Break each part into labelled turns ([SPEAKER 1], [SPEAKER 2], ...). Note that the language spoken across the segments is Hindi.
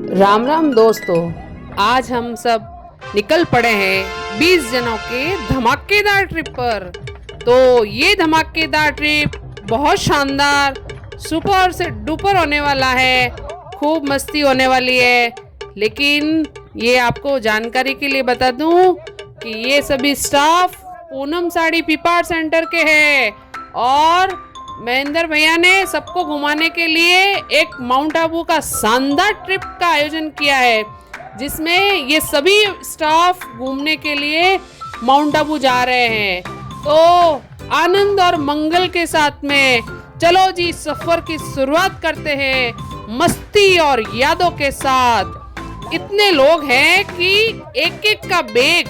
[SPEAKER 1] राम राम दोस्तों, आज हम सब निकल पड़े हैं 20 जनों के धमाकेदार ट्रिप पर। तो ये धमाकेदार ट्रिप बहुत शानदार सुपर से डुपर होने वाला है, खूब मस्ती होने वाली है। लेकिन ये आपको जानकारी के लिए बता दूं कि ये सभी स्टाफ पूनम साड़ी पिपाड़ सेंटर के हैं और महेंद्र भैया ने सबको घुमाने के लिए एक माउंट आबू का शानदार ट्रिप का आयोजन किया है, जिसमें ये सभी स्टाफ घूमने के लिए माउंट आबू जा रहे हैं। तो आनंद और मंगल के साथ में चलो जी सफर की शुरुआत करते हैं मस्ती और यादों के साथ। इतने लोग हैं कि एक एक का बैग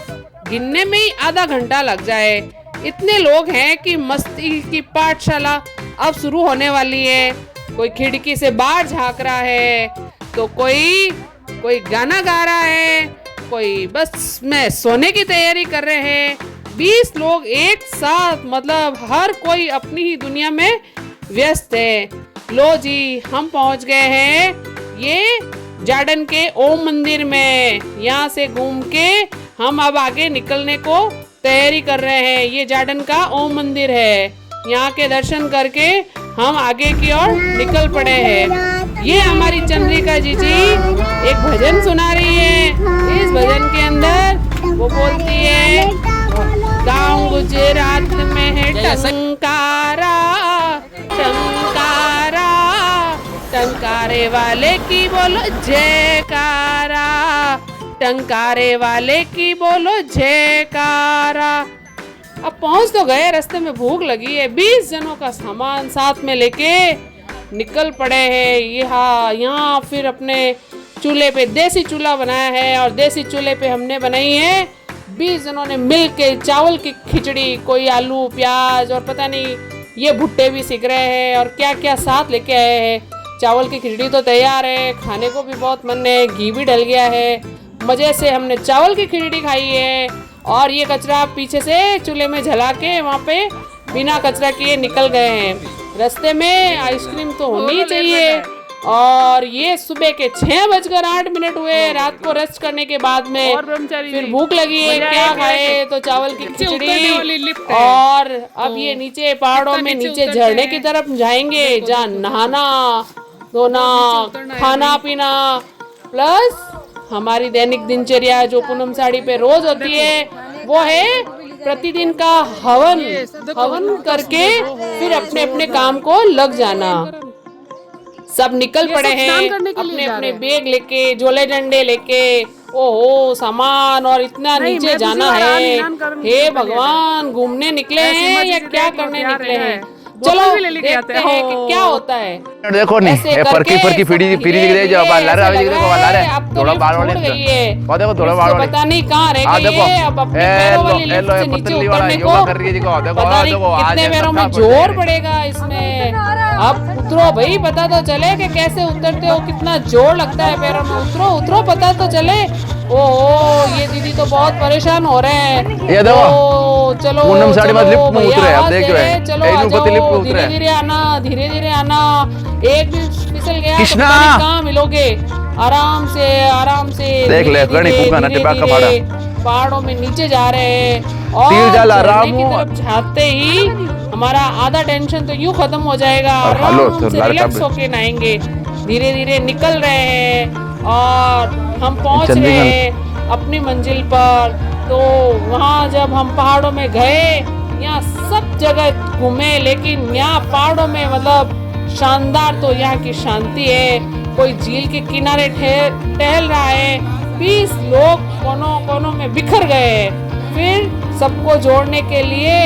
[SPEAKER 1] गिनने में ही आधा घंटा लग जाए। इतने लोग हैं कि मस्ती की पाठशाला अब शुरू होने वाली है। कोई खिड़की से बाहर झांक रहा है, तो कोई गाना गा रहा है, कोई बस में सोने की तैयारी कर रहे हैं। 20 लोग एक साथ, मतलब हर कोई अपनी ही दुनिया में व्यस्त है। लो जी, हम पहुंच गए हैं ये जार्डन के ओम मंदिर में। यहाँ से घूम के हम अब आगे निकलने को तैयारी कर रहे हैं। ये जार्डन का ओम मंदिर है, यहाँ के दर्शन करके हम आगे की ओर निकल पड़े हैं। ये हमारी चंद्रिका जीजी एक भजन सुना रही है। इस भजन के अंदर वो बोलती है, गाँव गुजरात में है टंकारा टंकारा, टंकारे वाले की बोलो जयकारा, टंकारे वाले की बोलो जयकारा। अब पहुंच तो गए, रास्ते में भूख लगी है। 20 जनों का सामान साथ में लेके निकल पड़े हैं। यहाँ फिर अपने चूल्हे पे देसी चूल्हा बनाया है और देसी चूल्हे पे हमने बनाई है 20 जनों ने मिल के चावल की खिचड़ी। कोई आलू प्याज और पता नहीं ये भुट्टे भी सीख रहे हैं और क्या क्या साथ लेके आए हैं। चावल की खिचड़ी तो तैयार है, खाने को भी बहुत मन है, घी भी डल गया है। मज़े से हमने चावल की खिचड़ी खाई है और ये कचरा पीछे से चूल्हे में जला के वहाँ पे बिना कचरा किए निकल गए हैं। रास्ते में आइसक्रीम तो होनी चाहिए। और ये सुबह के 6:08 हुए। रात को रेस्ट करने के बाद में फिर भूख लगी है, क्या खाए, तो चावल की खिचड़ी। और अब ये नीचे पहाड़ों में नीचे झरने की तरफ जाएंगे, जहाँ नहाना धोना खाना पीना प्लस हमारी दैनिक दिनचर्या जो पूनम साड़ी पे रोज होती है, वो है प्रतिदिन का हवन करके फिर अपने अपने काम को लग जाना। सब निकल पड़े हैं अपने अपने बैग लेके, झोले डंडे लेके। ओहो सामान और इतना नीचे जाना है। हे भगवान, घूमने निकले हैं या क्या करने निकले हैं? चलो देखते हैं कि क्या होता है।
[SPEAKER 2] देखो नहीं फरकी फिरी दिख रही है, जो ला रहा है थोड़ा बाल वाले गई है। और देखो थोड़ा बाल वाले
[SPEAKER 1] पता नहीं कहां रह गई है। अब अपने पैरों वाली लिफ्ट से नीचे उतरने को
[SPEAKER 2] कर रही है। देखो
[SPEAKER 1] पता नहीं कितने पैरों में जोर पड़ेगा इसमें। अब उतरो भाई, पता तो चले कि कैसे उतरते हो, कितना जोर लगता है पैरों में। उतरो पता तो चले। ओह, ये दीदी तो बहुत परेशान हो रहे हैं।
[SPEAKER 2] ये देखो
[SPEAKER 1] चलो
[SPEAKER 2] पूनम साड़ी में लिफ्ट में उतरे। अब देख रहे हैं,
[SPEAKER 1] चलो धीरे धीरे आना, धीरे धीरे आना। एक भी फिसल गया तो कहाँ मिलोगे। आराम से
[SPEAKER 2] देख ले
[SPEAKER 1] पहाड़ों में नीचे जा रहे हैं और
[SPEAKER 2] चढ़ने
[SPEAKER 1] की तरफ जाते ही हमारा आधा टेंशन तो यूं खत्म हो जाएगा। आराम से रिलैक्स होके नहाएंगे। धीरे धीरे निकल रहे हैं और हम पहुंच रहे हैं अपनी मंजिल पर। तो वहाँ जब हम पहाड़ों में गए, यहाँ सब जगह घूमे, लेकिन यहाँ पहाड़ों में मतलब शानदार तो यहाँ की शांति है। कोई झील के किनारे टहल रहा है। 20 लोग कोनों में बिखर गए। फिर सबको जोड़ने के लिए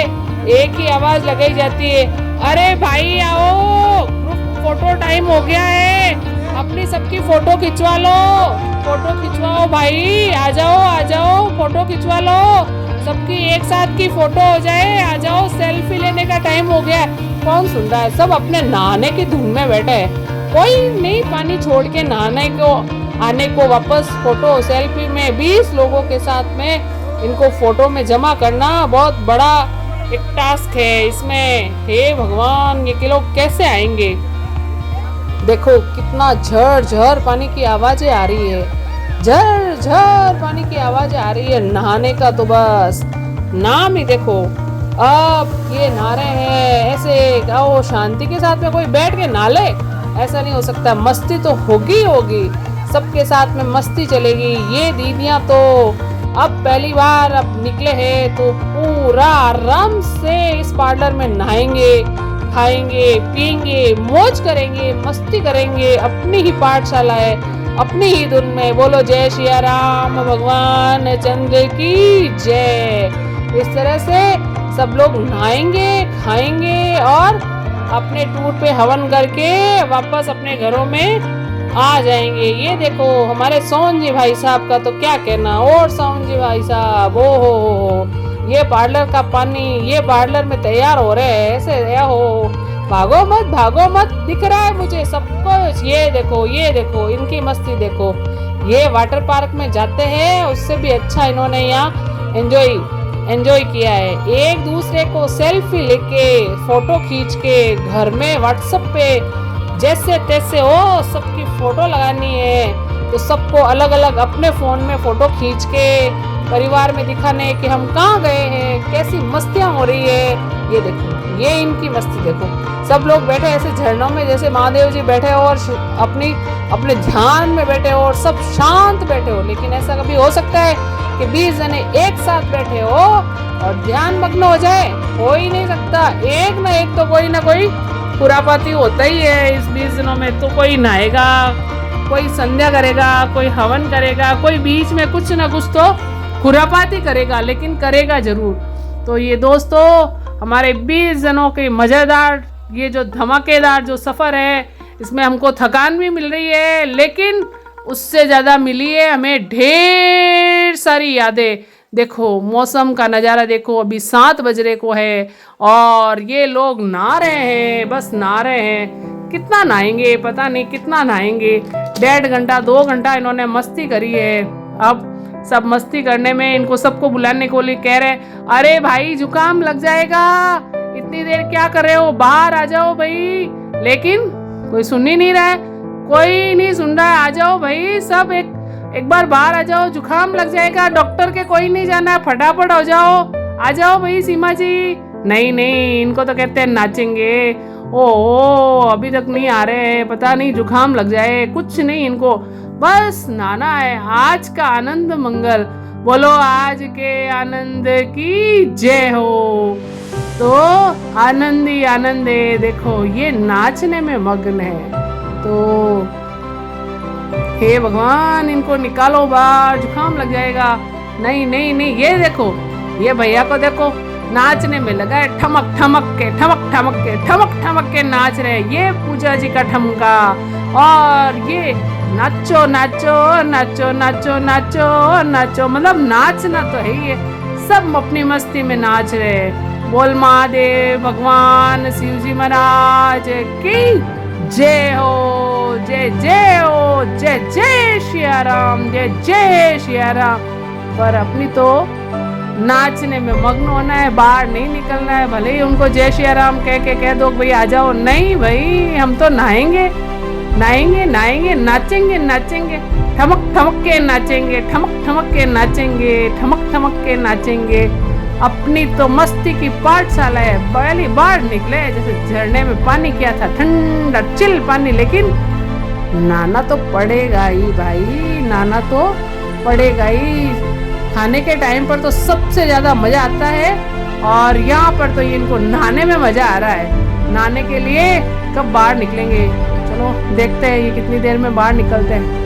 [SPEAKER 1] एक ही आवाज लगाई जाती है, अरे भाई आओ, ग्रुप फोटो टाइम हो गया है, अपनी सबकी फोटो खिंचवा लो, फोटो खिंचवाओ भाई, आ जाओ फोटो खिंचवा लो, सबकी एक साथ की फोटो हो जाए, आ जाओ सेल्फी लेने का टाइम हो गया। कौन सुन रहा है? सब अपने नहाने की धुन में बैठे हैं। कोई नहीं पानी छोड़ के नहाने को आने को वापस फोटो सेल्फी में। 20 लोगों के साथ में इनको फोटो में जमा करना बहुत बड़ा एक टास्क है। इसमें हे भगवान, ये लोग कैसे आएंगे? देखो कितना झर झर पानी की आवाजें आ रही है, झर झर पानी की आवाजें आ रही है। नहाने का तो बस नाम ही देखो। अब ये नहा रहे हैं ऐसे, आओ शांति के साथ में कोई बैठ के नहा ले, ऐसा नहीं हो सकता। मस्ती तो होगी होगी, सबके साथ में मस्ती चलेगी। ये दीदियां तो अब पहली बार अब निकले हैं तो पूरा आराम से इस पार्लर में नहाएंगे, खाएंगे, पिएंगे, मौज करेंगे, मस्ती करेंगे। अपनी ही पाठशाला है, अपनी ही धुन में। बोलो जय सिया राम भगवान चंद्र की जय। इस तरह से सब लोग नहाएंगे, खाएंगे और अपने टूर पे हवन करके वापस अपने घरों में आ जाएंगे। ये देखो हमारे सोहन जी भाई साहब का तो क्या कहना। और सोहन जी भाई साहब, ओ हो, ये पार्लर का पानी, ये पार्लर में तैयार हो रहे हैं ऐसे। हो भागो मत, दिख रहा है मुझे सब कुछ। ये देखो इनकी मस्ती देखो। ये वाटर पार्क में जाते हैं, उससे भी अच्छा इन्होंने यहाँ एंजॉय किया है। एक दूसरे को सेल्फी लेके, फोटो खींच के घर में व्हाट्सएप पे जैसे तैसे हो सबकी फोटो लगानी है तो सबको अलग अलग अपने फोन में फोटो खींच के परिवार में दिखाने कि हम कहाँ गए हैं, कैसी मस्तियाँ हो रही है। ये देखो, ये इनकी मस्ती देखो। सब लोग बैठे ऐसे झरनों में जैसे महादेव जी बैठे हो और अपने ध्यान में बैठे हो और सब शांत बैठे हो। लेकिन ऐसा कभी हो सकता है कि 20 जने एक साथ बैठे हो और ध्यान मग्न हो जाए? हो ही नहीं सकता। एक ना एक तो कोई ना कोई खुरापाती होता ही है इस 20 दिनों में। तो कोई नहाएगा, कोई संध्या करेगा, कोई हवन करेगा, कोई बीच में कुछ ना कुछ तो खुरापाती करेगा, लेकिन करेगा जरूर। तो ये दोस्तों हमारे 20 जनों के मज़ेदार ये जो धमाकेदार जो सफ़र है, इसमें हमको थकान भी मिल रही है, लेकिन उससे ज़्यादा मिली है हमें ढेर सारी यादें। देखो मौसम का नज़ारा देखो, अभी 7 बज रहे को है और ये लोग नहा रहे हैं, बस नहा रहे हैं। कितना नहाएंगे पता नहीं, कितना नहाएंगे। 1.5 घंटा 2 घंटा इन्होंने मस्ती करी है। अब सब मस्ती करने में इनको सबको बुलाने को लिए कह रहे, अरे भाई जुकाम लग जाएगा, इतनी देर क्या कर रहे हो, बाहर आ जाओ भाई। लेकिन कोई सुन ही नहीं रहा है, कोई नहीं सुन रहा है। आ जाओ भाई सब, एक बार बाहर आ जाओ, जुकाम लग जाएगा, डॉक्टर के कोई नहीं जाना है, फटाफट हो जाओ, आ जाओ भाई सीमा जी। नहीं, इनको तो कहते हैं नाचेंगे। ओ अभी तक नहीं आ रहे हैं, पता नहीं जुकाम लग जाए। कुछ नहीं, इनको बस नहाना है। आज का आनंद मंगल, बोलो आज के आनंद की जय हो। तो आनंद ही आनंद है। देखो ये नाचने में मग्न है। तो हे भगवान इनको निकालो बाहर, जुकाम लग जाएगा। नहीं, ये देखो, ये भैया को देखो नाचने में लगा है। ठमक ठमक के नाच रहे। ये पूजा जी का ठमका, और ये नाचो, मतलब नाचना तो है ही है। सब अपनी मस्ती में नाच रहे। बोल महादेव भगवान शिव जी महाराज की जय हो, जय हो, जय सिया राम, जय सिया राम। पर अपनी तो नाचने में मग्न होना है, बाहर नहीं निकलना है। भले ही उनको जय सिया राम कह दो भाई आ जाओ, नहीं भाई हम तो नहाएंगे, नाचेंगे, ठमक के नाचेंगे। अपनी तो मस्ती की पाठशाला है। पहली बार निकले जैसे झरने में पानी क्या था, ठंडा चिल पानी। लेकिन नहाना तो पड़ेगा ही भाई, नहाना तो पड़ेगा ही। खाने के टाइम पर तो सबसे ज्यादा मजा आता है, और यहाँ पर तो इनको नहाने में मजा आ रहा है। नहाने के लिए कब बाहर निकलेंगे, चलो देखते हैं ये कितनी देर में बाहर निकलते हैं।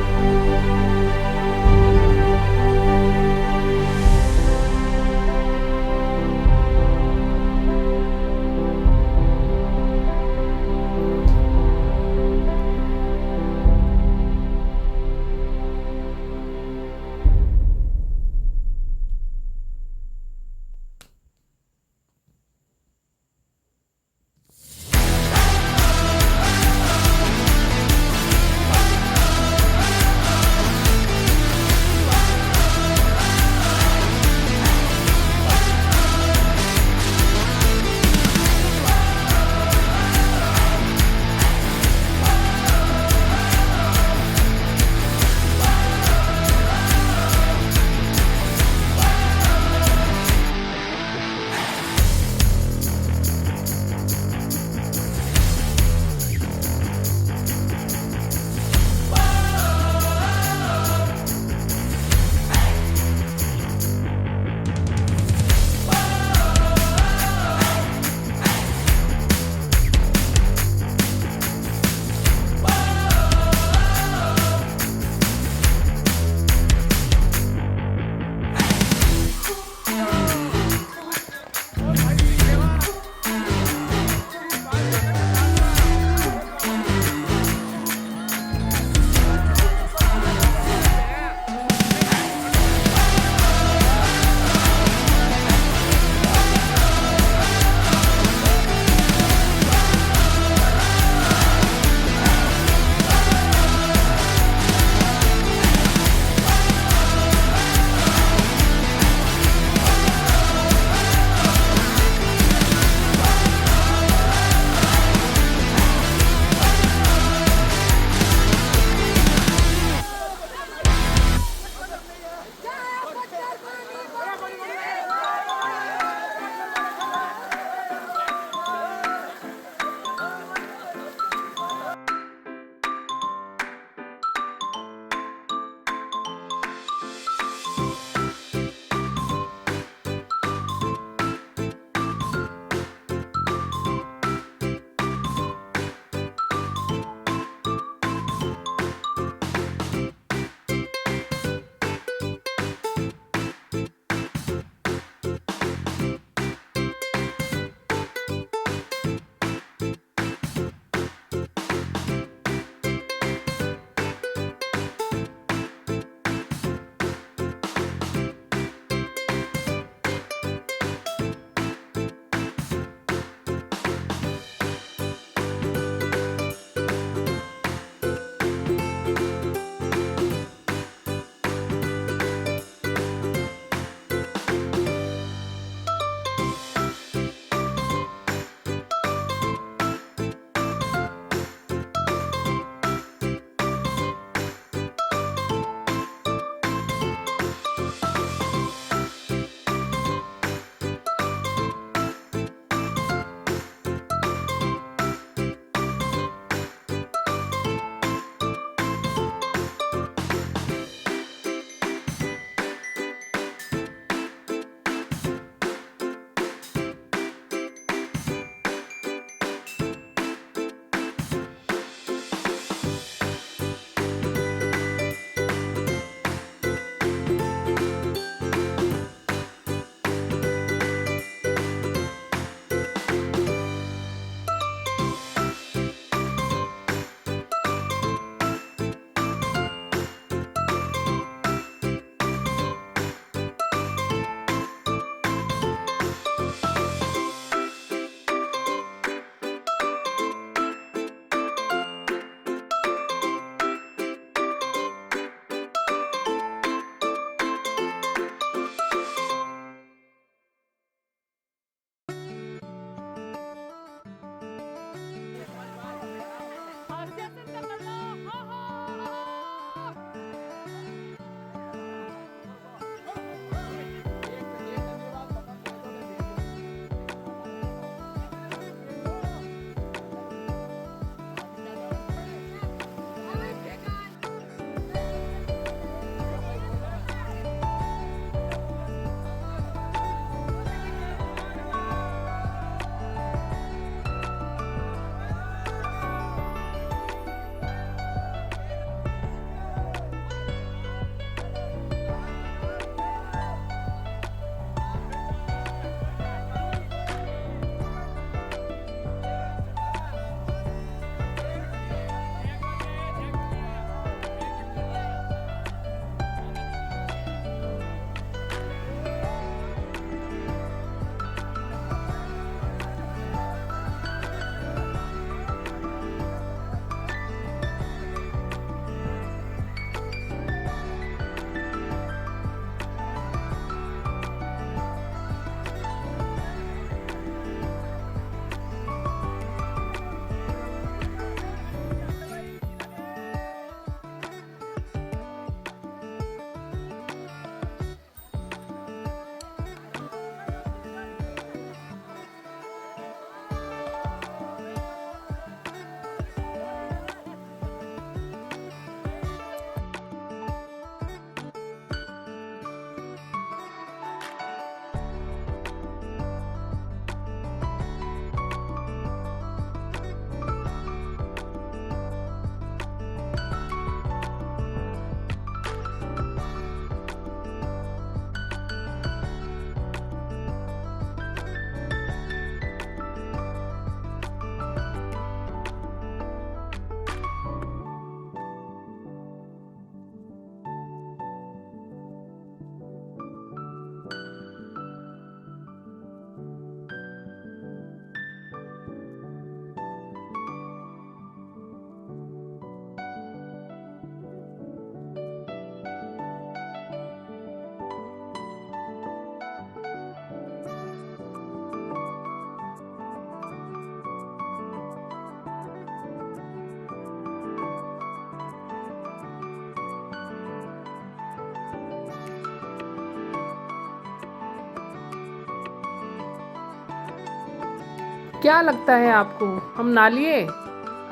[SPEAKER 1] क्या लगता है आपको, हम नहा लिए?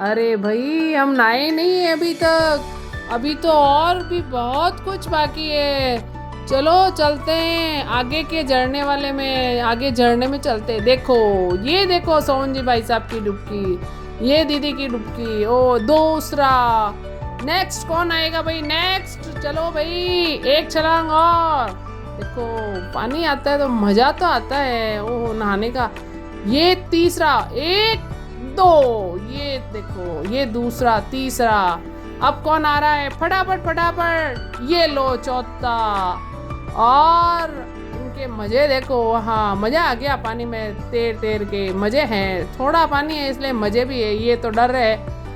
[SPEAKER 1] अरे भाई हम नहाए नहीं है अभी तक, अभी तो और भी बहुत कुछ बाकी है। चलो चलते हैं आगे के झरने वाले में, आगे झरने में चलते हैं। देखो ये देखो सोहन जी भाई साहब की डुबकी, ये दीदी की डुबकी, ओ दूसरा। नेक्स्ट कौन आएगा भाई, नेक्स्ट चलो भाई, एक छलांग और। देखो पानी आता है तो मजा तो आता है ओ नहाने का। ये तीसरा, एक दो, ये देखो ये दूसरा, तीसरा। अब कौन आ रहा है, फटाफट फटाफट, ये लो चौथा। और इनके मजे देखो, हाँ मजा आ गया पानी में तैर तैर के, मजे हैं। थोड़ा पानी है इसलिए मजे भी है, ये तो डर है।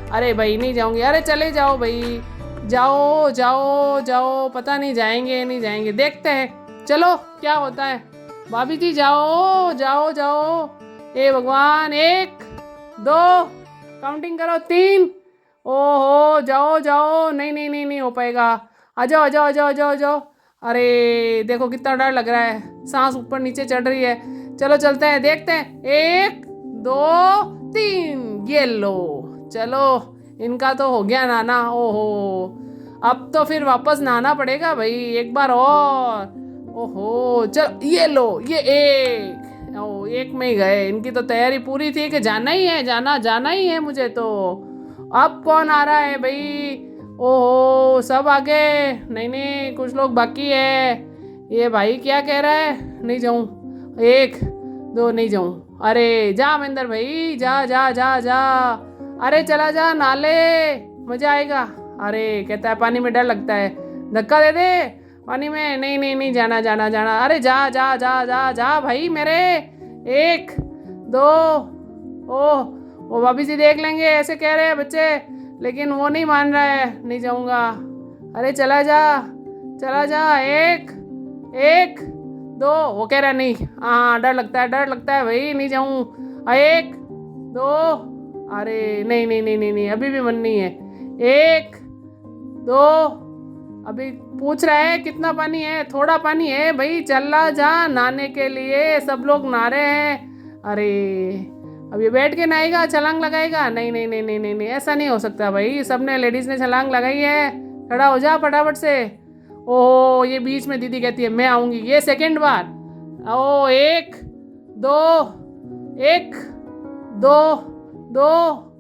[SPEAKER 1] अरे भाई नहीं जाऊंगी, अरे चले जाओ भाई, जाओ जाओ जाओ, पता नहीं जाएंगे नहीं जाएंगे, देखते हैं चलो क्या होता है। भाभी जी जाओ जाओ जाओ, ए भगवान, एक दो, काउंटिंग करो, तीन, ओहो जाओ जाओ, नहीं नहीं नहीं नहीं हो पाएगा, आ जाओ आ जाओ आ जाओ आ जाओ आ जाओ। अरे देखो कितना डर लग रहा है, सांस ऊपर नीचे चढ़ रही है। चलो चलते हैं, देखते हैं, एक दो तीन, ये लो। चलो इनका तो हो गया नहाना, ओहो अब तो फिर वापस नहाना पड़ेगा भाई एक बार और। ओहो चल, ये लो, ये एक, ओ एक में ही गए। इनकी तो तैयारी पूरी थी कि जाना ही है, जाना जाना ही है मुझे तो। अब कौन आ रहा है भाई, ओहो सब आगे, नहीं नहीं कुछ लोग बाकी है। ये भाई क्या कह रहा है, नहीं जाऊं, एक दो, नहीं जाऊं। अरे जा महेंद्र भाई, जा जा जा जा, अरे चला जा नाले, मजा आएगा। अरे कहता है पानी में डर लगता है, धक्का दे दे पानी में, नहीं नहीं नहीं जाना जाना जाना, अरे जा जा जा जा जा भाई मेरे, एक दो, ओ भाभी जी देख लेंगे ऐसे कह रहे हैं बच्चे, लेकिन वो नहीं मान रहा है, नहीं जाऊंगा। अरे चला जा चला जा, एक एक दो, वो कह रहा है नहीं, हाँ डर लगता है भाई, नहीं जाऊं, एक दो, अरे नहीं नहीं नहीं नहीं नहीं, अभी भी मन नहीं है, एक दो, अभी पूछ रहा है कितना पानी है, थोड़ा पानी है भाई, चला जा नहाने के लिए, सब लोग नहा रहे हैं। अरे अब ये बैठ के नहाएगा, छलांग लगाएगा, नहीं नहीं नहीं नहीं नहीं नहीं, ऐसा नहीं हो सकता भाई, सबने लेडीज़ ने छलांग लगाई है, खड़ा हो जा फटाफट से। ओह ये बीच में दीदी कहती है मैं आऊँगी, ये सेकंड बार, ओ एक दो, एक दो दो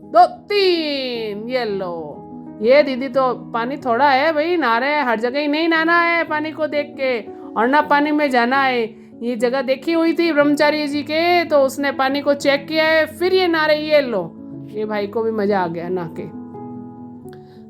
[SPEAKER 1] दो, तीन, ये लो। ये दीदी तो पानी थोड़ा है भाई, नहा रहे हैं, हर जगह ही नहीं नहाना है पानी को देख के, और ना पानी में जाना है। ये जगह देखी हुई थी ब्रह्मचारी जी के, तो उसने पानी को चेक किया है, फिर ये नहा रहे, ये लो। ये भाई को भी मजा आ गया नहा के।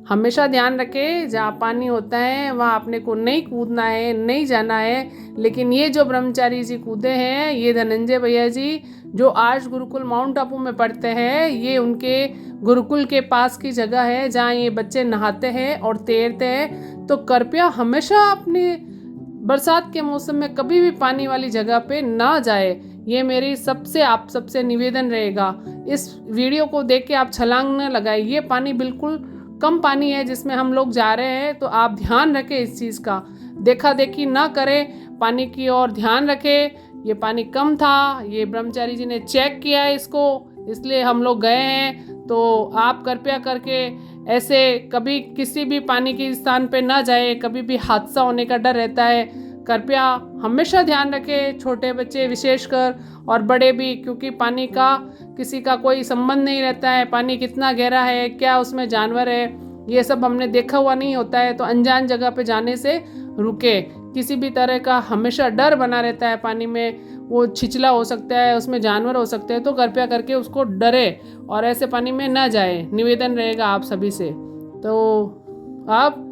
[SPEAKER 1] हमेशा ध्यान रखें जहाँ पानी होता है वहाँ अपने को नहीं कूदना है, नहीं जाना है। लेकिन ये जो ब्रह्मचारी जी कूदे हैं, ये धनंजय भैया जी जो आर्ष गुरुकुल माउंट आबू में पढ़ते हैं, ये उनके गुरुकुल के पास की जगह है जहाँ ये बच्चे नहाते हैं और तैरते हैं। तो कृपया हमेशा अपने बरसात के मौसम में कभी भी पानी वाली जगह पे ना जाए, ये मेरी आप सबसे निवेदन रहेगा। इस वीडियो को देख के आप छलांग न लगाए, ये पानी बिल्कुल कम पानी है जिसमें हम लोग जा रहे हैं, तो आप ध्यान रखें इस चीज़ का, देखा देखी ना करें, पानी की ओर ध्यान रखें। ये पानी कम था, ये ब्रह्मचारी जी ने चेक किया है इसको, इसलिए हम लोग गए हैं। तो आप कृपया करके ऐसे कभी किसी भी पानी के स्थान पे ना जाए, कभी भी हादसा होने का डर रहता है। कृपया हमेशा ध्यान रखें, छोटे बच्चे विशेषकर और बड़े भी, क्योंकि पानी का किसी का कोई संबंध नहीं रहता है, पानी कितना गहरा है, क्या उसमें जानवर है, ये सब हमने देखा हुआ नहीं होता है। तो अनजान जगह पे जाने से रुके, किसी भी तरह का हमेशा डर बना रहता है पानी में, वो छिछला हो सकता है, उसमें जानवर हो सकते हैं, तो कृपया करके उसको डरे और ऐसे पानी में ना जाए, निवेदन रहेगा आप सभी से। तो अब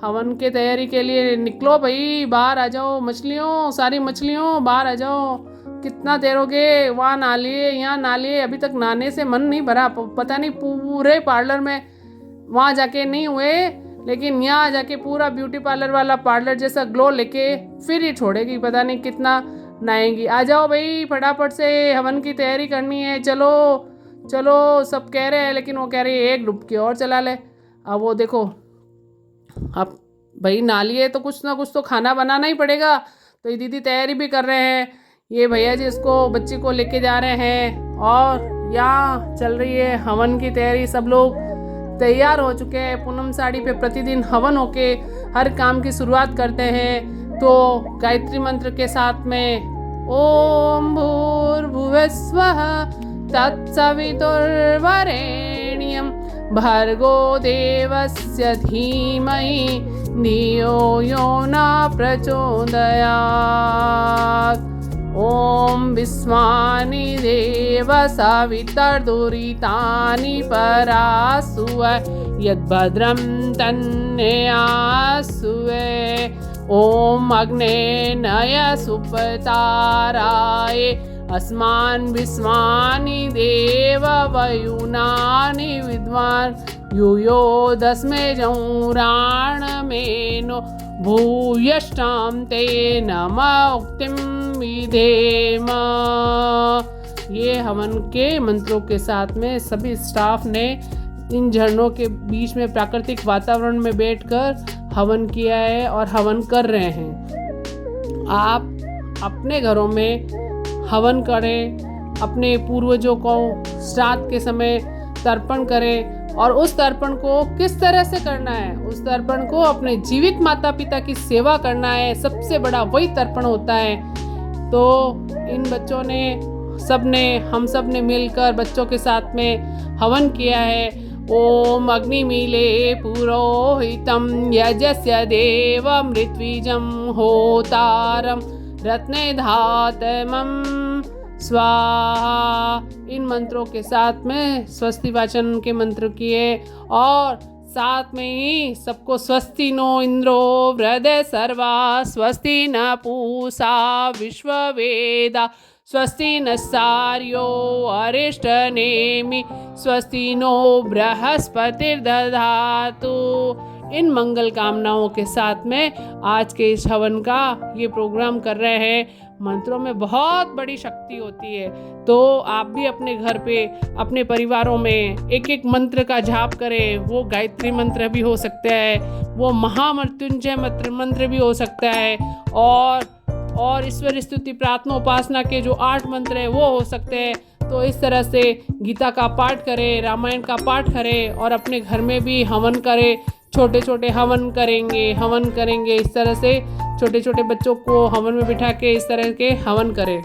[SPEAKER 1] हवन के तैयारी के लिए निकलो भाई, बाहर आ जाओ, मछलियों, सारी मछलियों बाहर आ जाओ। कितना तैरोगे, वहाँ नहा लिए, यहाँ नहा लिए, अभी तक नहाने से मन नहीं भरा, पता नहीं पूरे पार्लर में वहाँ जाके नहीं हुए, लेकिन यहाँ जाके पूरा ब्यूटी पार्लर वाला पार्लर जैसा ग्लो लेके फिर ही छोड़ेगी, पता नहीं कितना नहाएंगी। आ जाओ भाई फटाफट से, हवन की तैयारी करनी है, चलो चलो, सब कह रहे हैं, लेकिन वो कह रही है एक डुबकी और चला ले। अब वो देखो, अब भाई नहा लिए तो कुछ ना कुछ तो खाना बनाना ही पड़ेगा, तो ये दीदी तैयारी भी कर रहे हैं। ये भैया जी इसको बच्ची को लेके जा रहे हैं, और यहाँ चल रही है हवन की तैयारी। सब लोग तैयार हो चुके हैं। पूनम साड़ी पे प्रतिदिन हवन होके हर काम की शुरुआत करते हैं। तो गायत्री मंत्र के साथ में ओम भूर्भुवस्वः तत्सवितुर्वरेण्यं भर्गो देवस्य धीमहि धियो यो न प्रचोदयात्। ओम विस्मानि देव सवितर्दुरितानि परासुव यद्भद्रं तन्नेयासुवे। ओम अग्ने नय सुपताराय अस्मान् विस्मानि देव वयुनानि विद्वान् यूयो दस्मे जौराणमेनो भूयष्टां ते नमः उक्तिं विधेम। ये हवन के मंत्रों के साथ में सभी स्टाफ ने इन झरनों के बीच में प्राकृतिक वातावरण में बैठकर हवन किया है और हवन कर रहे हैं। आप अपने घरों में हवन करें, अपने पूर्वजों को श्राद्ध के समय तर्पण करें। और उस तर्पण को किस तरह से करना है? उस तर्पण को अपने जीवित माता पिता की सेवा करना है। सबसे बड़ा वही तर्पण होता है। तो इन बच्चों ने हम सब ने मिलकर बच्चों के साथ में हवन किया है। ओम अग्निमीले पुरोहितं यजस्य देवमृत्विजं होतारं रत्ने धातमं स्वाहा। इन मंत्रों के साथ में स्वस्ति वाचन के मंत्र किए और साथ में ही सबको स्वस्ति नो इंद्रो वृदय सर्वा स्वस्ति न पूषा विश्ववेदा स्वस्ति नस्तार्यो अरिष्टनेमि स्वस्ति नो बृहस्पतिर्दधातु। इन मंगल कामनाओं के साथ में आज के इस हवन का ये प्रोग्राम कर रहे हैं। मंत्रों में बहुत बड़ी शक्ति होती है। तो आप भी अपने घर पे अपने परिवारों में एक एक मंत्र का जाप करें। वो गायत्री मंत्र भी हो सकता है, वो महामृत्युंजय मंत्र भी हो सकता है, और ईश्वर स्तुति प्रार्थना उपासना के जो 8 मंत्र हैं वो हो सकते हैं। तो इस तरह से गीता का पाठ करें, रामायण का पाठ करें और अपने घर में भी हवन करें। छोटे छोटे हवन करेंगे। इस तरह से छोटे छोटे बच्चों को हवन में बिठा के इस तरह के हवन करें।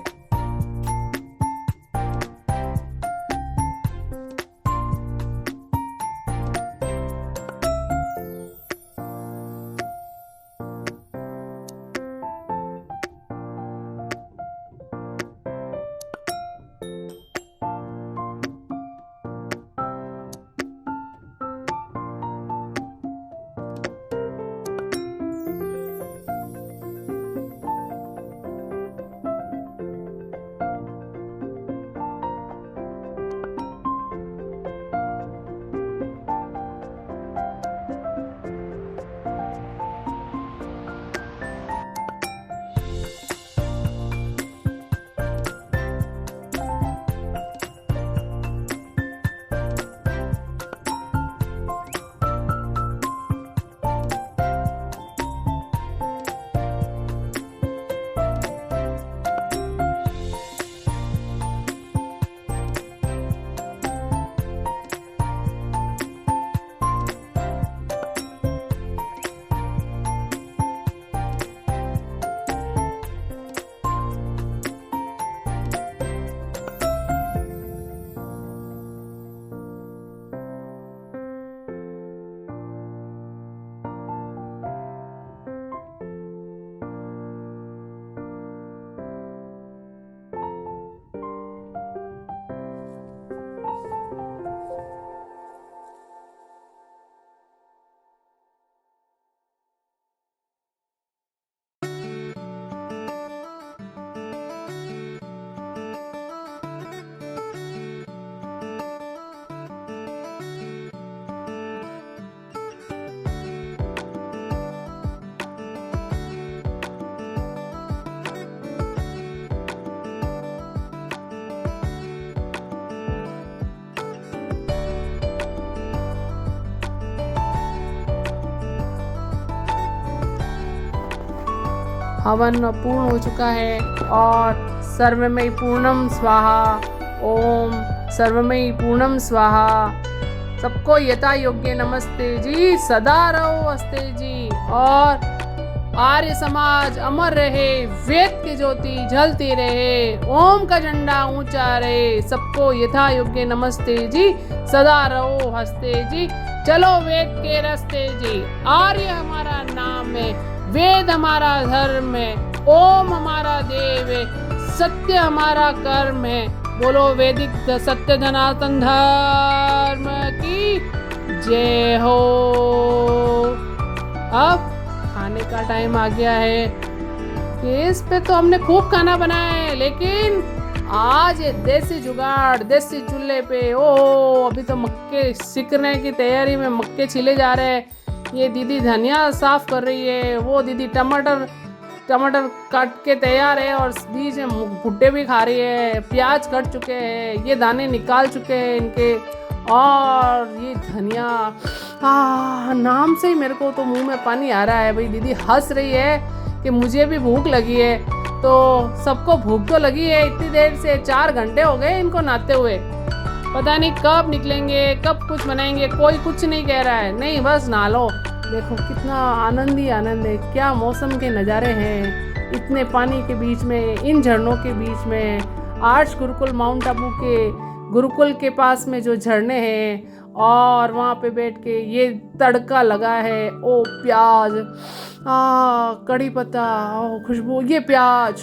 [SPEAKER 1] हवन पूर्ण हो चुका है और सर्वमयी पूर्णम स्वाहा। ओम सर्वमयी पूर्णम स्वाहा। सबको यथा योग्य नमस्ते जी, सदा रहो हस्ते जी। और आर्य समाज अमर रहे, वेद की ज्योति जलती रहे, ओम का झंडा ऊंचा रहे। सबको यथा योग्य नमस्ते जी, सदा रहो हस्ते जी। चलो वेद के रास्ते जी, आर्य हमारा नाम है, वेद हमारा धर्म है, ओम हमारा देव है, सत्य हमारा कर्म है। बोलो वैदिक सत्य सनातन धर्म की जय हो। अब खाने का टाइम आ गया है। गैस पे तो हमने खूब खाना बनाया है, लेकिन आज ये देसी जुगाड़, देसी चूल्हे पे, ओ अभी तो मक्के सिकने की तैयारी में मक्के छिले जा रहे हैं। ये दीदी धनिया साफ कर रही है, वो दीदी टमाटर काट के तैयार है और बीच में भुट्टे भी खा रही है। प्याज कट चुके हैं, ये दाने निकाल चुके हैं इनके। और ये धनिया, नाम से ही मेरे को तो मुंह में पानी आ रहा है। भाई दीदी हंस रही है कि मुझे भी भूख लगी है, तो सबको भूख तो लगी है। इतनी देर से 4 घंटे हो गए इनको नहाते हुए, पता नहीं कब निकलेंगे, कब कुछ बनाएंगे। कोई कुछ नहीं कह रहा है, नहीं बस नहा लो। देखो कितना आनंद ही आनंद है, क्या मौसम के नज़ारे हैं इतने पानी के बीच में, इन झरनों के बीच में। आर्ष गुरुकुल माउंट आबू के गुरुकुल के पास में जो झरने हैं, और वहाँ पे बैठ के ये तड़का लगा है, ओ प्याज, कड़ी पत्ता, ओ खुशबू, ये प्याज,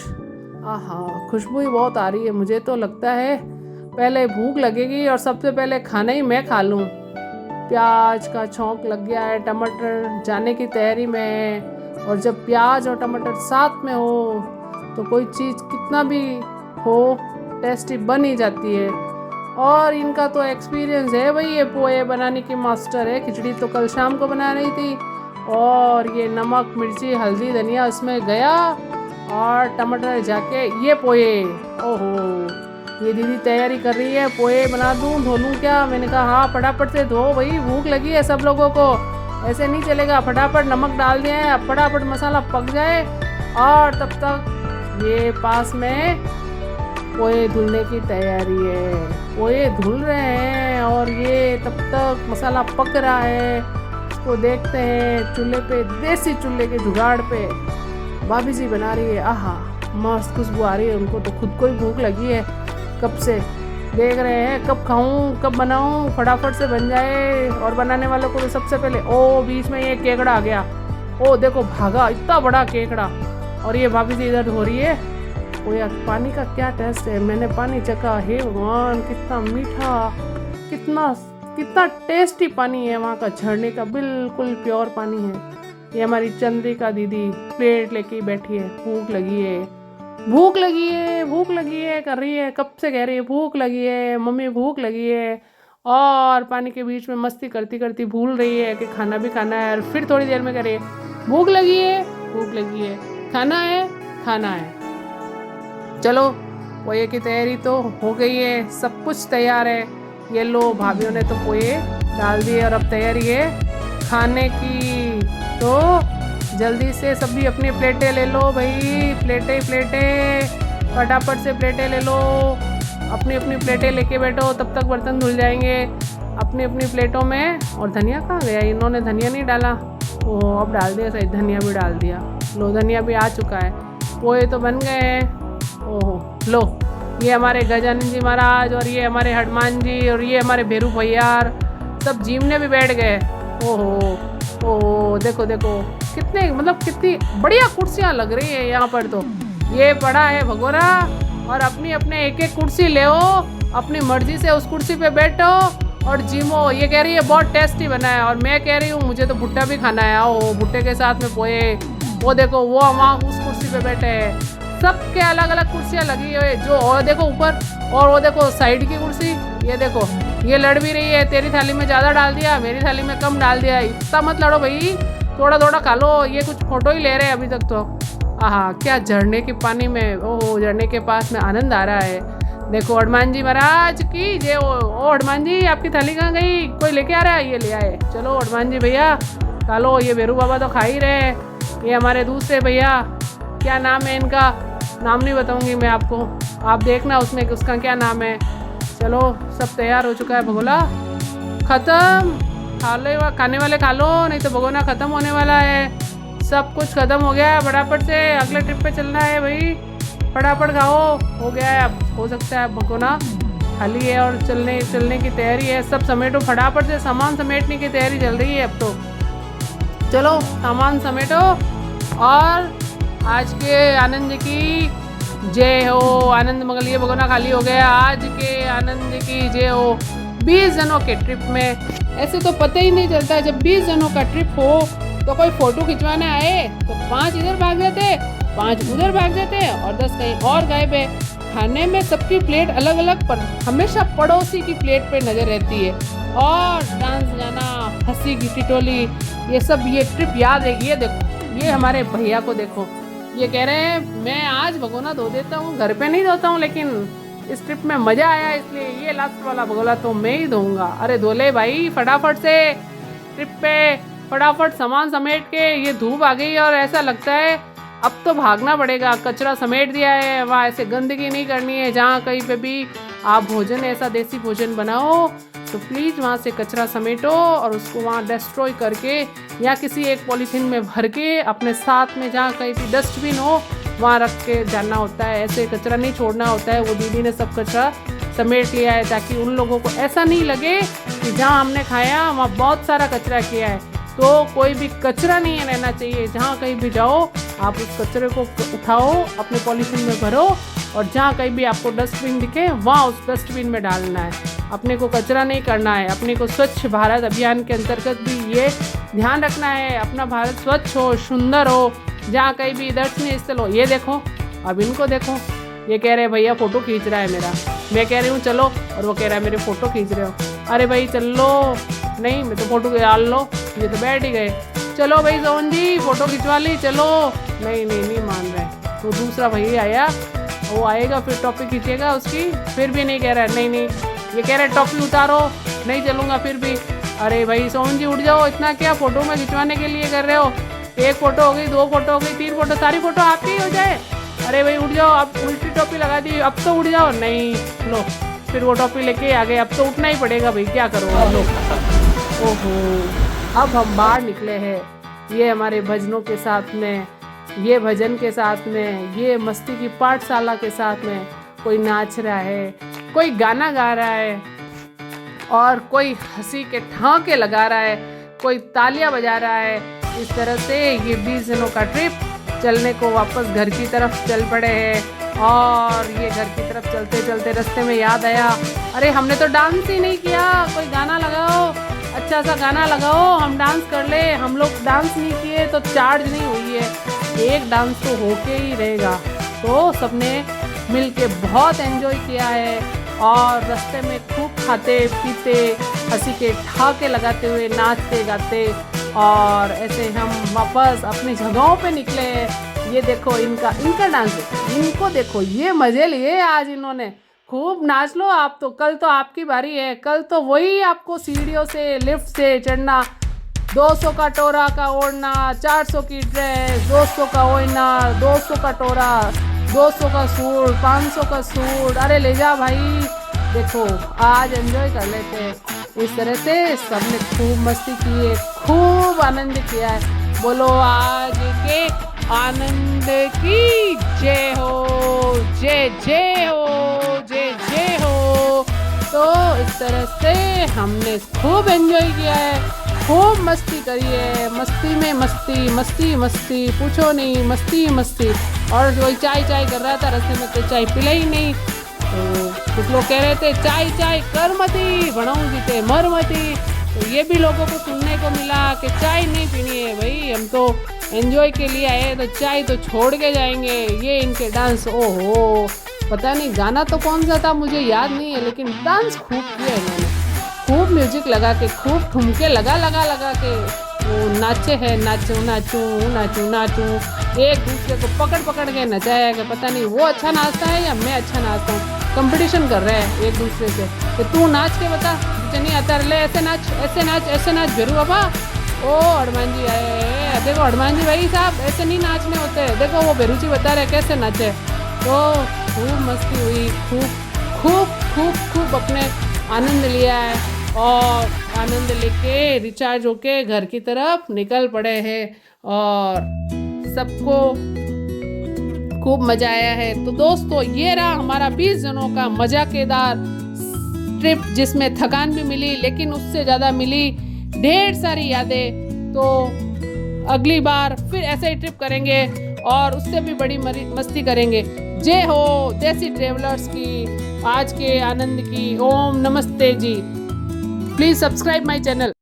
[SPEAKER 1] आहा खुशबू ही बहुत आ रही है। मुझे तो लगता है पहले भूख लगेगी और सबसे पहले खाना ही मैं खा लूँ। प्याज का छौंक लग गया है, टमाटर जाने की तैयारी में है। और जब प्याज और टमाटर साथ में हो तो कोई चीज़ कितना भी हो टेस्टी बन ही जाती है। और इनका तो एक्सपीरियंस है भाई, ये पोहे बनाने की मास्टर है। खिचड़ी तो कल शाम को बना रही थी, और ये नमक मिर्ची हल्दी धनिया उसमें गया, और टमाटर जाके ये पोहे, ओहो ये दीदी तैयारी कर रही है। पोहे बना दूँ, धो लूँ क्या? मैंने कहा हाँ फटाफट से धो भाई, भूख लगी है सब लोगों को, ऐसे नहीं चलेगा। फटाफट नमक डाल दिया है, अब फटाफट मसाला पक जाए, और तब तक ये पास में पोहे धुलने की तैयारी है। पोहे धुल रहे हैं और ये तब तक मसाला पक रहा है। इसको देखते हैं चूल्हे पे, देसी चूल्हे के जुगाड़ पे भाभी जी बना रही है। आहा मस्त खुशबू आ रही है। उनको तो खुद को ही भूख लगी है, कब से देख रहे हैं कब खाऊं कब बनाऊं, फटाफट से बन जाए। और बनाने वालों को तो सबसे पहले, ओ बीच में ये केकड़ा आ गया, ओ देखो भागा इतना बड़ा केकड़ा। और ये भाभी जी इधर हो रही है। ओ यार पानी का क्या टेस्ट है, मैंने पानी चखा, हे भगवान कितना मीठा, कितना टेस्टी पानी है वहाँ का, झरने का बिल्कुल प्योर पानी है। ये हमारी चंद्रिका दीदी प्लेट लेके बैठी है, भूख लगी है कर रही है, कब से कह रही है भूख लगी है मम्मी भूख लगी है। और पानी के बीच में मस्ती करती करती भूल रही है कि खाना भी खाना है। और फिर थोड़ी देर में कह रही है भूख लगी है, खाना है। चलो पोहे की तैयारी तो हो गई है, सब कुछ तैयार है। ये लो भाभीयों ने तो पोहे डाल दिए, और अब तैयारी है खाने की। तो जल्दी से सभी अपनी प्लेटें ले लो भाई, प्लेटें फटाफट से प्लेटें ले लो, अपनी प्लेटें लेके बैठो, तब तक बर्तन धुल जाएंगे अपनी प्लेटों में। और धनिया कहाँ गया? इन्होंने धनिया नहीं डाला, ओह अब डाल दिया, सही धनिया भी डाल दिया। लो धनिया भी आ चुका है, पोहे तो बन गए हैं। ओह लो ये हमारे गजानन जी महाराज, और ये हमारे हनुमान जी, और ये हमारे भैरू भैयार सब जीमने भी बैठ गए। ओहो देखो कितनी बढ़िया कुर्सियाँ लग रही है यहाँ पर। तो ये पड़ा है भगोरा, और अपने एक कुर्सी ले अपनी मर्जी से उस कुर्सी पे बैठो और जिमो। ये कह रही है बहुत टेस्टी बना है, और मैं कह रही हूँ मुझे तो भुट्टा भी खाना है। आओ भुट्टे के साथ में पोहे, वो देखो वो वहाँ उस कुर्सी पे बैठे हैं। सबके अलग अलग कुर्सियाँ लगी हुई है, जो और देखो ऊपर, और वो देखो साइड की कुर्सी। ये देखो ये लड़ भी रही है, तेरी थाली में ज़्यादा डाल दिया, मेरी थाली में कम डाल दिया। इतना मत लड़ो भाई, थोड़ा थोड़ा खा लो। ये कुछ फोटो ही ले रहे हैं अभी तक तो। आहा क्या झरने के पानी में, ओह झरने के पास में आनंद आ रहा है। देखो हनुमान जी महाराज की जय। ओ हनुमान जी आपकी थाली कहाँ गई? कोई लेके आ रहा है? ये ले आए, चलो हनुमान जी भैया खा लो। ये भैरू बाबा तो खा ही रहे। ये हमारे दूसरे भैया, क्या नाम है इनका? नाम नहीं बताऊंगी मैं आपको, आप देखना उसमें उसका क्या नाम है। चलो सब तैयार हो चुका है भगोना ख़त्म। खाने वाले खा लो, नहीं तो भगोना ख़त्म होने वाला है। सब कुछ ख़त्म हो गया है, फटाफट से अगले ट्रिप पे चलना है भाई, फटाफट खाओ। हो गया है, अब हो सकता है भगोना खाली है और चलने की तैयारी है। सब समेटो फटाफट से, सामान समेटने की तैयारी चल रही है अब तो। चलो सामान समेटो और आज के आनंद की जय हो। आनंद मंगल, ये भगोना खाली हो गया। आज के आनंद की जय हो। 20 जनों के ट्रिप में ऐसे तो पता ही नहीं चलता, जब 20 जनों का ट्रिप हो तो कोई फोटो खिंचवाने आए तो 5 इधर भाग जाते, 5 उधर भाग जाते और 10 कहीं और गायब है। खाने में सबकी प्लेट अलग अलग पर हमेशा पड़ोसी की प्लेट पे नजर रहती है। और डांस गाना, हंसी की टिटोली, ये सब, ये ट्रिप याद है। ये देखो, ये हमारे भैया को देखो, ये कह रहे हैं मैं आज भगोना धो देता हूँ, घर पे नहीं धोता हूँ, लेकिन इस ट्रिप में मज़ा आया इसलिए ये लास्ट वाला भगोना तो मैं ही धोऊंगा। अरे धो ले भाई फटाफट से, ट्रिप पे फटाफट सामान समेट के। ये धूप आ गई और ऐसा लगता है अब तो भागना पड़ेगा। कचरा समेट दिया है, वहाँ ऐसे गंदगी नहीं करनी है। जहाँ कहीं पे भी आप भोजन, ऐसा देसी भोजन बनाओ तो प्लीज़ वहाँ से कचरा समेटो और उसको वहाँ डिस्ट्रॉय करके या किसी एक पॉलीथीन में भर के अपने साथ में, जहाँ कहीं भी डस्टबिन हो वहाँ रख के जाना होता है। ऐसे कचरा नहीं छोड़ना होता है। वो दीदी ने सब कचरा समेट लिया है ताकि उन लोगों को ऐसा नहीं लगे कि जहाँ हमने खाया वहाँ बहुत सारा कचरा किया है। तो कोई भी कचरा नहीं रहना चाहिए। जहाँ कहीं भी जाओ आप उस कचरे को उठाओ, अपने पॉलीथीन में भरो और जहाँ कहीं भी आपको डस्टबिन दिखे वहाँ उस डस्टबिन में डालना है। अपने को कचरा नहीं करना है। अपने को स्वच्छ भारत अभियान के अंतर्गत भी ये ध्यान रखना है, अपना भारत स्वच्छ हो, सुंदर हो। जहाँ कहीं भी दर्शनीय स्थल हो। ये देखो, अब इनको देखो, ये कह रहे हैं भैया फ़ोटो खींच रहा है मेरा, मैं कह रही हूँ चलो, और वो कह रहा है मेरे फ़ोटो खींच रहे हो। अरे भाई चल लो, नहीं मैं तो फ़ोटो डाल लो, ये तो बैठ ही गए। चलो भाई सोहन जी फ़ोटो खिंचवा ली, चलो। नहीं मान रहे। तो दूसरा भैया आया, वो आएगा फिर टॉपी खींचेगा उसकी, फिर भी नहीं कह रहा है। नहीं, ये कह रहे टॉपी उतारो, नहीं चलूँगा फिर भी। अरे भाई सोहन जी उठ जाओ, इतना क्या फ़ोटो में खिंचवाने के लिए कर रहे हो? 1 फ़ोटो हो गई, 2 फ़ोटो हो गई, 3 फ़ोटो, सारी फ़ोटो आपकी ही हो जाए। अरे भाई उठ जाओ, अब उल्टी टोपी लगा दी, अब तो उठ जाओ। नहीं, लो फिर वो टोपी लेके आ गए। अब तो उठना ही पड़ेगा भाई, क्या करो अब लोग। ओहो, अब हम बाहर निकले हैं, ये हमारे भजनों के साथ में, ये भजन के साथ में, ये मस्ती की पाठशाला के साथ में। कोई नाच रहा है, कोई गाना गा रहा है और कोई हंसी के ठहाके लगा रहा है, कोई तालियां बजा रहा है। इस तरह से ये 20 जनों का ट्रिप चलने को वापस घर की तरफ चल पड़े हैं। और ये घर की तरफ चलते चलते रास्ते में याद आया, अरे हमने तो डांस ही नहीं किया, कोई गाना लगाओ, अच्छा सा गाना लगाओ, हम डांस कर ले। हम लोग डांस नहीं किए तो चार्ज नहीं हुई है, एक डांस तो होके ही रहेगा। तो सबने मिल के बहुत एंजॉय किया है और रास्ते में खूब खाते पीते, हंसी के ठहाके लगाते हुए, नाचते गाते और ऐसे हम वापस अपनी जगहों पे निकले। ये देखो इनका डांस, इनको देखो, ये मज़े लिए आज इन्होंने। खूब नाच लो आप तो, कल तो आपकी बारी है। कल तो वही आपको सीढ़ियों से, लिफ्ट से चढ़ना, 200 का टोरा का ओढ़ना, 400 की ड्रेस, 200 का ओढ़ना, 200 का टोरा, 200 का सूट, 500 का सूट। अरे ले जा भाई, देखो आज एंजॉय कर लेते हैं। इस तरह से सबने खूब मस्ती की है, खूब आनंद किया है। बोलो आज के आनंद की जय हो, जय जय हो, जय जय हो। तो इस तरह से हमने खूब एंजॉय किया है, खूब मस्ती करी है। मस्ती में मस्ती, मस्ती मस्ती, पूछो नहीं, मस्ती मस्ती। और कोई चाय कर रहा था रास्ते में, तो चाय पिला ही नहीं। तो कुछ लोग कह रहे थे चाय कर मती, बनाऊँ जीते मर मती। तो ये भी लोगों को सुनने को मिला कि चाय नहीं पीनी है भाई, हम तो एंजॉय के लिए आए, तो चाय तो छोड़ के जाएंगे। ये इनके डांस, ओहो पता नहीं गाना तो कौन सा था मुझे याद नहीं है, लेकिन डांस खूब किया इन्होंने। खूब म्यूजिक लगा के, खूब ठुमके लगा के वो नाचे हैं, नाचूं। एक दूसरे को पकड़ के नचाया कि पता नहीं वो अच्छा नाचता है या मैं अच्छा नाचता हूँ। कंपटीशन कर रहे हैं एक दूसरे से कि तू नाच के बता, मुझे नहीं आता, ले ऐसे नाच बेरू बाबा। ओ हनुमान जी आए, देखो हनुमान जी भाई साहब ऐसे नहीं नाचने होते, देखो वो बेरू जी बता रहे कैसे नाचे। तो खूब मस्ती हुई, खूब खूब अपने आनंद लिया है और आनंद लेके रिचार्ज होके घर की तरफ निकल पड़े हैं और सबको खूब मजा आया है। तो दोस्तों ये रहा हमारा 20 जनों का मजाकेदार ट्रिप, जिसमें थकान भी मिली लेकिन उससे ज़्यादा मिली ढेर सारी यादें। तो अगली बार फिर ऐसे ही ट्रिप करेंगे और उससे भी बड़ी मस्ती करेंगे। जय हो देसी ट्रेवलर्स की, आज के आनंद की। ओम नमस्ते जी। Please subscribe my channel.